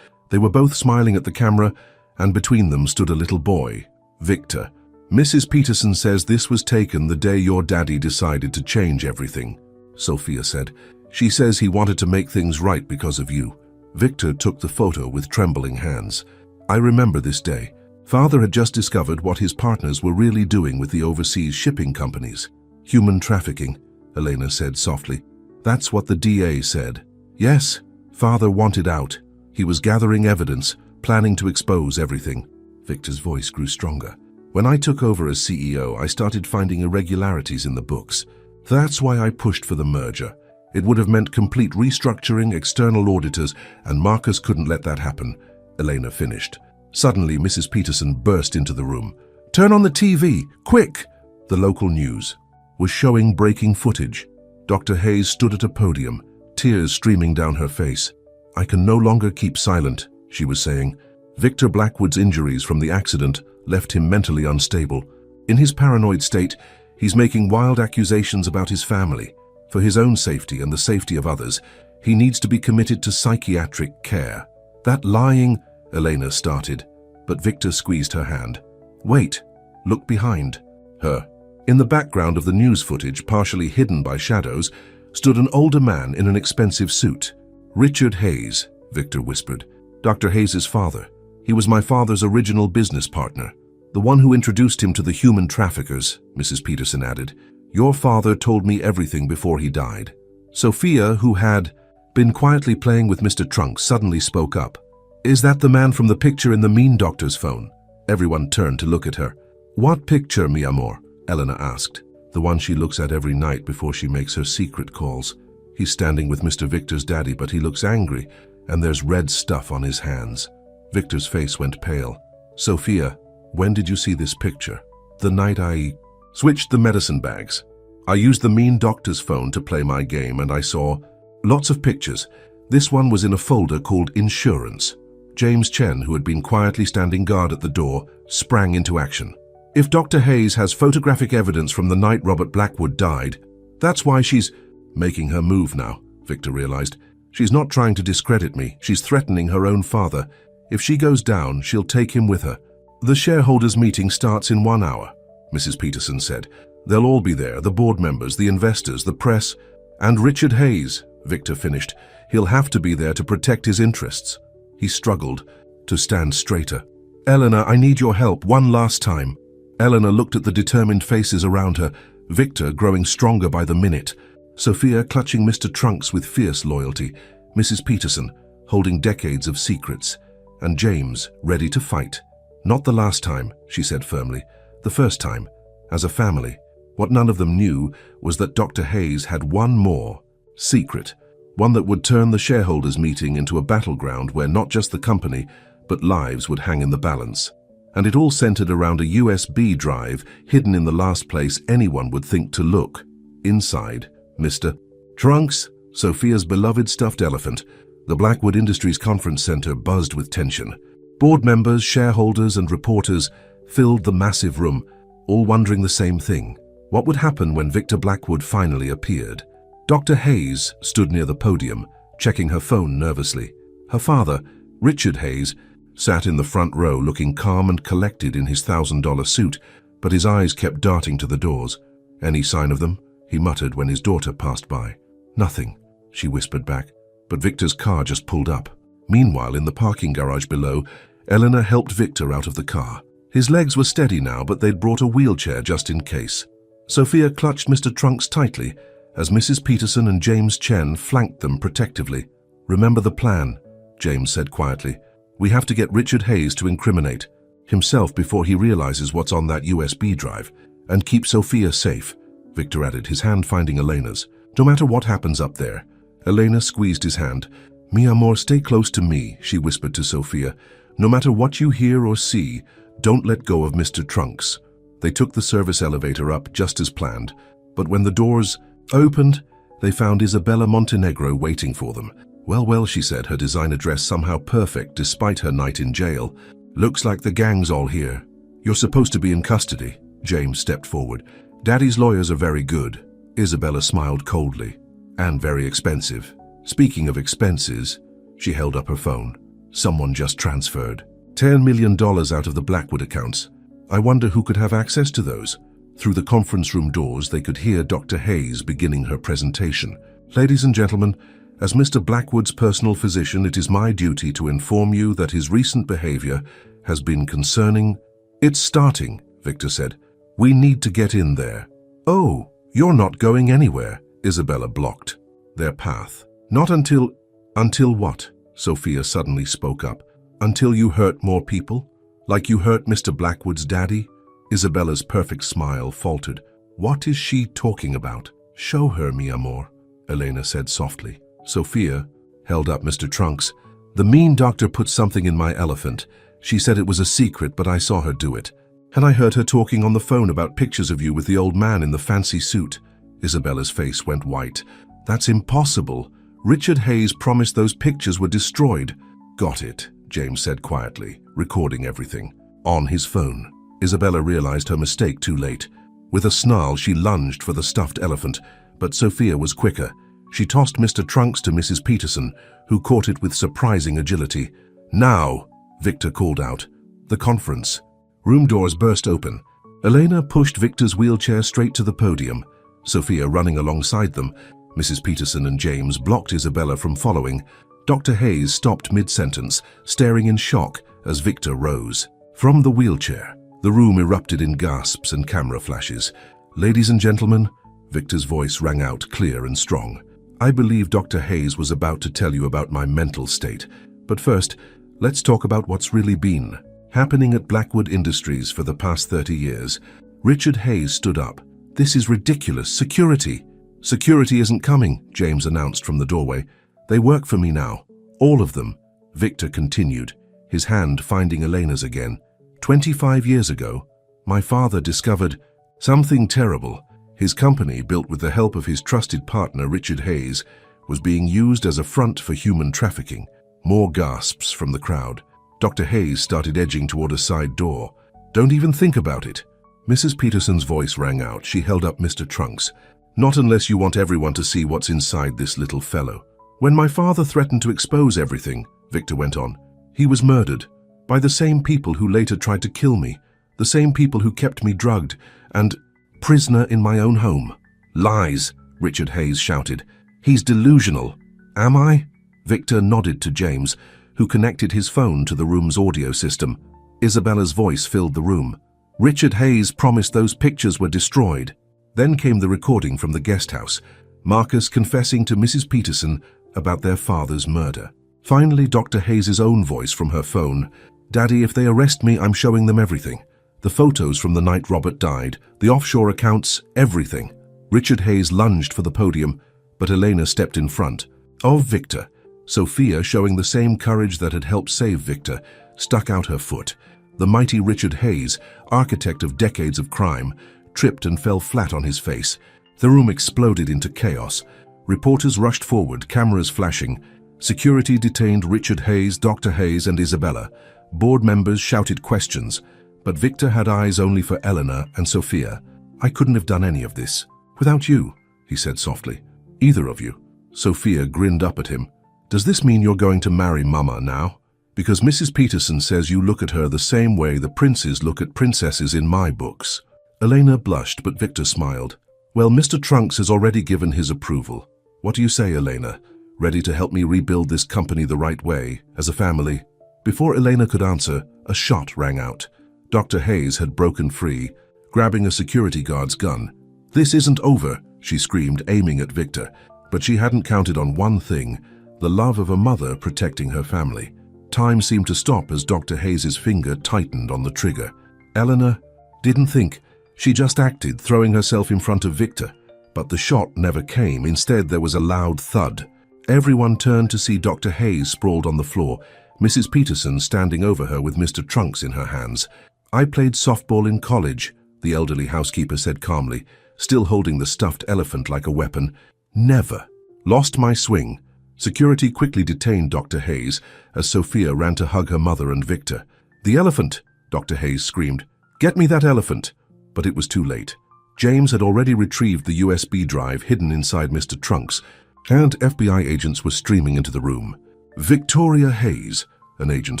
They were both smiling at the camera, and between them stood a little boy, Victor. "Mrs. Peterson says this was taken the day your daddy decided to change everything," Sophia said. "She says he wanted to make things right because of you." Victor took the photo with trembling hands. "I remember this day. Father had just discovered what his partners were really doing with the overseas shipping companies. Human trafficking," Elena said softly. "That's what the DA said." "Yes, Father wanted out. He was gathering evidence, planning to expose everything." Victor's voice grew stronger. "When I took over as CEO, I started finding irregularities in the books. That's why I pushed for the merger. It would have meant complete restructuring, external auditors, and Marcus couldn't let that happen," Elena finished. Suddenly, Mrs. Peterson burst into the room. "Turn on the TV, quick!" The local news was showing breaking footage. Dr. Hayes stood at a podium, tears streaming down her face. "I can no longer keep silent," she was saying. "Victor Blackwood's injuries from the accident left him mentally unstable. In his paranoid state, he's making wild accusations about his family. For his own safety and the safety of others, he needs to be committed to psychiatric care." "That lying," Elena started, but Victor squeezed her hand. "Wait, look behind her." In the background of the news footage, partially hidden by shadows, stood an older man in an expensive suit. "Richard Hayes," Victor whispered. "Dr. Hayes's father. He was my father's original business partner. The one who introduced him to the human traffickers," Mrs. Peterson added. "Your father told me everything before he died." Sophia, who had been quietly playing with Mr. Trunks, suddenly spoke up. "Is that the man from the picture in the mean doctor's phone?" Everyone turned to look at her. "What picture, mi amor?" Elena asked. "The one she looks at every night before she makes her secret calls. He's standing with Mr. Victor's daddy, but he looks angry, and there's red stuff on his hands." Victor's face went pale. "Sophia, when did you see this picture?" "The night I switched the medicine bags. I used the mean doctor's phone to play my game, and I saw lots of pictures. This one was in a folder called Insurance." James Chen, who had been quietly standing guard at the door, sprang into action. "If Dr. Hayes has photographic evidence from the night Robert Blackwood died, that's why she's making her move now," Victor realized. "She's not trying to discredit me. She's threatening her own father. If she goes down, she'll take him with her." "The shareholders' meeting starts in 1 hour," Mrs. Peterson said. "They'll all be there, the board members, the investors, the press, and Richard Hayes," Victor finished. "He'll have to be there to protect his interests." He struggled to stand straighter. "Elena, I need your help one last time." Elena looked at the determined faces around her, Victor growing stronger by the minute, Sophia clutching Mr. Trunks with fierce loyalty, Mrs. Peterson holding decades of secrets, and James ready to fight. "Not the last time," she said firmly. "The first time, as a family." What none of them knew was that Dr. Hayes had one more secret, one that would turn the shareholders' meeting into a battleground where not just the company, but lives would hang in the balance. And it all centered around a USB drive hidden in the last place anyone would think to look. Inside, Mr. Trunks, Sophia's beloved stuffed elephant, the Blackwood Industries Conference Center buzzed with tension. Board members, shareholders, and reporters filled the massive room, all wondering the same thing. What would happen when Victor Blackwood finally appeared? Dr. Hayes stood near the podium, checking her phone nervously. Her father, Richard Hayes, sat in the front row looking calm and collected in his $1,000 suit, but his eyes kept darting to the doors. "Any sign of them?" he muttered when his daughter passed by. "Nothing," she whispered back, but Victor's car just pulled up. Meanwhile, in the parking garage below, Eleanor helped Victor out of the car. His legs were steady now, but they'd brought a wheelchair just in case. Sophia clutched Mr. Trunks tightly as Mrs. Peterson and James Chen flanked them protectively. "Remember the plan," James said quietly. "We have to get Richard Hayes to incriminate himself before he realizes what's on that USB drive, and keep Sophia safe," Victor added, his hand finding Elena's. "No matter what happens up there." Elena squeezed his hand. "Mi amor, stay close to me," she whispered to Sophia. "No matter what you hear or see, don't let go of Mr. Trunks." They took the service elevator up just as planned, but when the doors opened, they found Isabella Montenegro waiting for them. Well, she said, her designer dress somehow perfect despite her night in jail. "Looks like the gang's all here. You're supposed to be in custody." James stepped forward. "Daddy's lawyers are very good." Isabella smiled coldly. "And very expensive." Speaking of expenses, she held up her phone. Someone just transferred $10 million out of the Blackwood accounts. I wonder who could have access to those. Through the conference room doors, they could hear Dr. Hayes beginning her presentation. "Ladies and gentlemen, as Mr. Blackwood's personal physician, it is my duty to inform you that his recent behavior has been concerning." "It's starting," Victor said. "We need to get in there." "Oh, you're not going anywhere," Isabella blocked their path. "Not until..." "Until what?" Sophia suddenly spoke up. "Until you hurt more people? Like you hurt Mr. Blackwood's daddy?" Isabella's perfect smile faltered. "What is she talking about?" "Show her, mi amor," Elena said softly. Sophia held up Mr. Trunks. "The mean doctor put something in my elephant. She said it was a secret, but I saw her do it. And I heard her talking on the phone about pictures of you with the old man in the fancy suit." Isabella's face went white. "That's impossible. Richard Hayes promised those pictures were destroyed." "Got it," James said quietly, recording everything on his phone. Isabella realized her mistake too late. With a snarl, she lunged for the stuffed elephant, but Sophia was quicker. She tossed Mr. Trunks to Mrs. Peterson, who caught it with surprising agility. "Now," Victor called out. The conference room doors burst open. Elena pushed Victor's wheelchair straight to the podium, Sophia running alongside them. Mrs. Peterson and James blocked Isabella from following. Dr. Hayes stopped mid-sentence, staring in shock as Victor rose. From the wheelchair, the room erupted in gasps and camera flashes. "Ladies and gentlemen," Victor's voice rang out clear and strong. "I believe Dr. Hayes was about to tell you about my mental state. But first, let's talk about what's really been happening at Blackwood Industries for the past 30 years. Richard Hayes stood up. "This is ridiculous. Security." "Security isn't coming," James announced from the doorway. "They work for me now. All of them." Victor continued, his hand finding Elena's again. 25 years ago, my father discovered something terrible. His company, built with the help of his trusted partner Richard Hayes, was being used as a front for human trafficking." More gasps from the crowd. Dr. Hayes started edging toward a side door. "Don't even think about it." Mrs. Peterson's voice rang out. She held up Mr. Trunks. "Not unless you want everyone to see what's inside this little fellow." "When my father threatened to expose everything," Victor went on, "he was murdered by the same people who later tried to kill me, the same people who kept me drugged and prisoner in my own home." "Lies," Richard Hayes shouted. "He's delusional." "Am I?" Victor nodded to James, who connected his phone to the room's audio system. Isabella's voice filled the room. "Richard Hayes promised those pictures were destroyed." Then came the recording from the guest house, Marcus confessing to Mrs. Peterson about their father's murder. Finally, Dr. Hayes' own voice from her phone. "Daddy, if they arrest me, I'm showing them everything. The photos from the night Robert died, the offshore accounts, everything." Richard Hayes lunged for the podium, but Elena stepped in front. Of Victor. Sophia, showing the same courage that had helped save Victor, stuck out her foot. The mighty Richard Hayes, architect of decades of crime, tripped and fell flat on his face. The room exploded into chaos. Reporters rushed forward, cameras flashing. Security detained Richard Hayes, Dr. Hayes, and Isabella. Board members shouted questions, but Victor had eyes only for Eleanor and Sophia. "I couldn't have done any of this without you," he said softly. "Either of you." Sophia grinned up at him. "Does this mean you're going to marry Mama now? Because Mrs. Peterson says you look at her the same way the princes look at princesses in my books." Elena blushed, but Victor smiled. "Well, Mr. Trunks has already given his approval. What do you say, Elena? Ready to help me rebuild this company the right way, as a family?" Before Elena could answer, a shot rang out. Dr. Hayes had broken free, grabbing a security guard's gun. "This isn't over," she screamed, aiming at Victor. But she hadn't counted on one thing: the love of a mother protecting her family. Time seemed to stop as Dr. Hayes's finger tightened on the trigger. Eleanor didn't think. She just acted, throwing herself in front of Victor. But the shot never came. Instead, there was a loud thud. Everyone turned to see Dr. Hayes sprawled on the floor, Mrs. Peterson standing over her with Mr. Trunks in her hands. "I played softball in college," the elderly housekeeper said calmly, still holding the stuffed elephant like a weapon. "Never. Lost my swing." Security quickly detained Dr. Hayes as Sophia ran to hug her mother and Victor. "The elephant!" Dr. Hayes screamed. "Get me that elephant!" But it was too late. James had already retrieved the USB drive hidden inside Mr. Trunks, and FBI agents were streaming into the room. "Victoria Hayes," an agent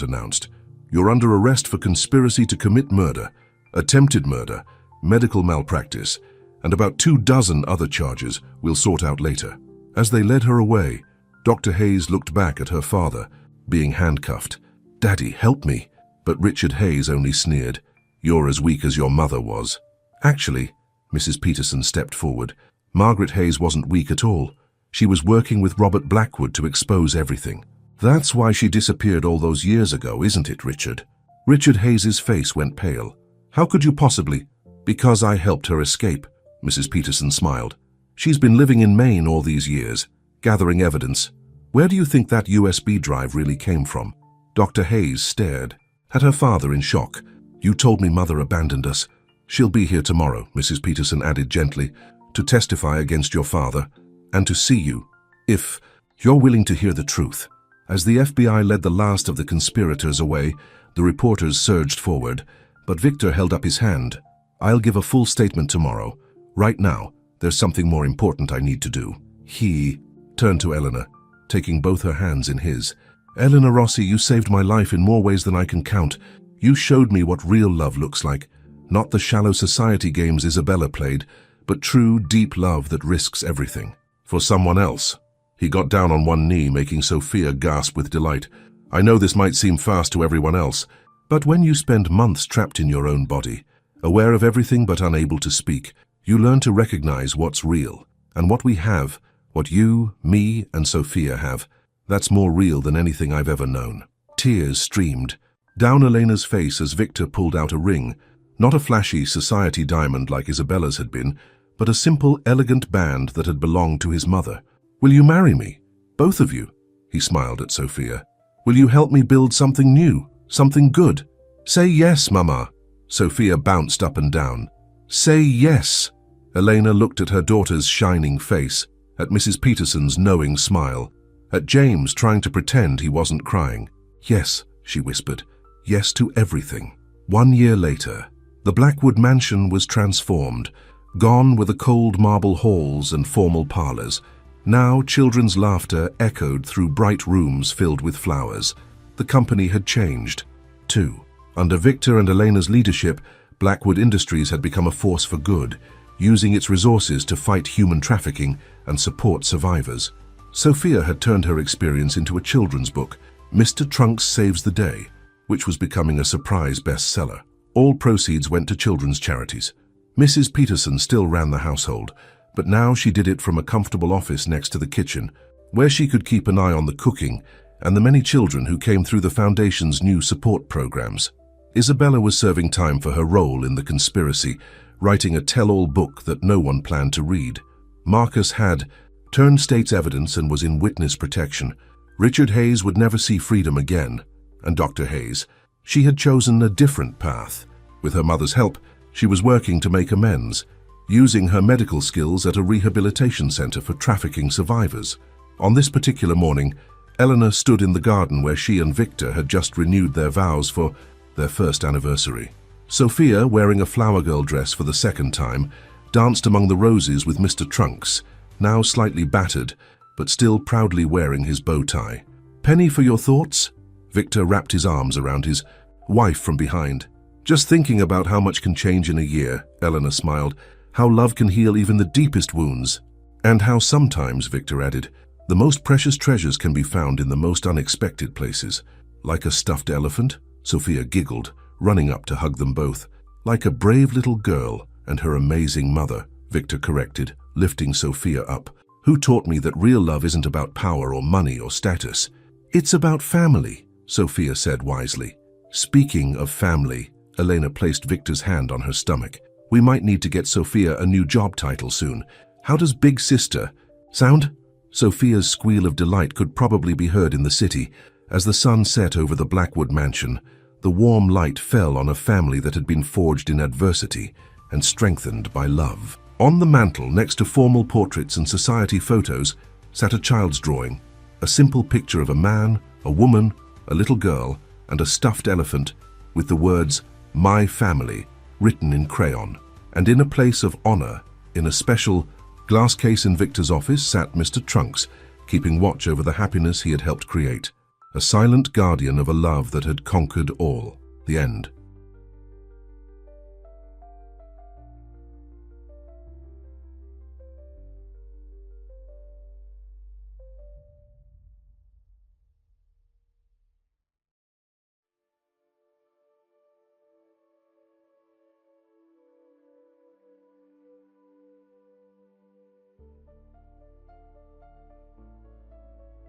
announced. "You're under arrest for conspiracy to commit murder, attempted murder, medical malpractice, and about 24 other charges we'll sort out later." As they led her away, Dr. Hayes looked back at her father, being handcuffed. "Daddy, help me." But Richard Hayes only sneered. "You're as weak as your mother was." Actually, Mrs. Peterson stepped forward. Margaret Hayes wasn't weak at all. She was working with Robert Blackwood to expose everything. "That's why she disappeared all those years ago, isn't it, Richard?" Richard Hayes's face went pale. "How could you possibly?" "Because I helped her escape," Mrs. Peterson smiled. "She's been living in Maine all these years, gathering evidence. Where do you think that USB drive really came from?" Dr. Hayes stared at her father in shock. "You told me Mother abandoned us. She'll be here tomorrow," Mrs. Peterson added gently, "to testify against your father and to see you, if you're willing to hear the truth." As the FBI led the last of the conspirators away, the reporters surged forward, but Victor held up his hand. "I'll give a full statement tomorrow. Right now, there's something more important I need to do." He turned to Eleanor, taking both her hands in his. "Eleanor Rossi, you saved my life in more ways than I can count. You showed me what real love looks like. Not the shallow society games Isabella played, but true, deep love that risks everything. For someone else." He got down on one knee, making Sophia gasp with delight. "I know this might seem fast to everyone else, but when you spend months trapped in your own body, aware of everything but unable to speak, you learn to recognize what's real. And what we have, what you, me, and Sophia have, that's more real than anything I've ever known." Tears streamed down Elena's face as Victor pulled out a ring, not a flashy society diamond like Isabella's had been, but a simple, elegant band that had belonged to his mother. "Will you marry me? Both of you?" He smiled at Sophia. "Will you help me build something new, something good? Say yes, Mama." Sophia bounced up and down. "Say yes." Elena looked at her daughter's shining face, at Mrs. Peterson's knowing smile, at James trying to pretend he wasn't crying. "Yes," she whispered. "Yes to everything." 1 year later, the Blackwood mansion was transformed. Gone were the cold marble halls and formal parlors. Now children's laughter echoed through bright rooms filled with flowers. The company had changed, too. Under Victor and Elena's leadership, Blackwood Industries had become a force for good, using its resources to fight human trafficking and support survivors. Sophia had turned her experience into a children's book, Mr. Trunks Saves the Day, which was becoming a surprise bestseller. All proceeds went to children's charities. Mrs. Peterson still ran the household, but now she did it from a comfortable office next to the kitchen, where she could keep an eye on the cooking and the many children who came through the Foundation's new support programs. Isabella was serving time for her role in the conspiracy, writing a tell-all book that no one planned to read. Marcus had, turned state's evidence and was in witness protection. Richard Hayes would never see freedom again. And Dr. Hayes, she had chosen a different path. With her mother's help, she was working to make amends, using her medical skills at a rehabilitation center for trafficking survivors. On this particular morning, Eleanor stood in the garden where she and Victor had just renewed their vows for their first anniversary. Sophia, wearing a flower girl dress for the second time, danced among the roses with Mr. Trunks, now slightly battered, but still proudly wearing his bow tie. "Penny for your thoughts?" Victor wrapped his arms around his wife from behind. "Just thinking about how much can change in a year," Eleanor smiled. "How love can heal even the deepest wounds. And how sometimes," Victor added, "the most precious treasures can be found in the most unexpected places." "Like a stuffed elephant?" Sophia giggled, running up to hug them both. "Like a brave little girl and her amazing mother," Victor corrected, lifting Sophia up. "Who taught me that real love isn't about power or money or status? It's about family," Sophia said wisely. "Speaking of family," Elena placed Victor's hand on her stomach. "We might need to get Sophia a new job title soon. How does Big Sister sound?" Sophia's squeal of delight could probably be heard in the city. As the sun set over the Blackwood mansion, the warm light fell on a family that had been forged in adversity and strengthened by love. On the mantel, next to formal portraits and society photos, sat a child's drawing, a simple picture of a man, a woman, a little girl, and a stuffed elephant, with the words, "My Family," written in crayon. And in a place of honor, in a special glass case in Victor's office, sat Mr. Trunks, keeping watch over the happiness he had helped create. A silent guardian of a love that had conquered all. The end.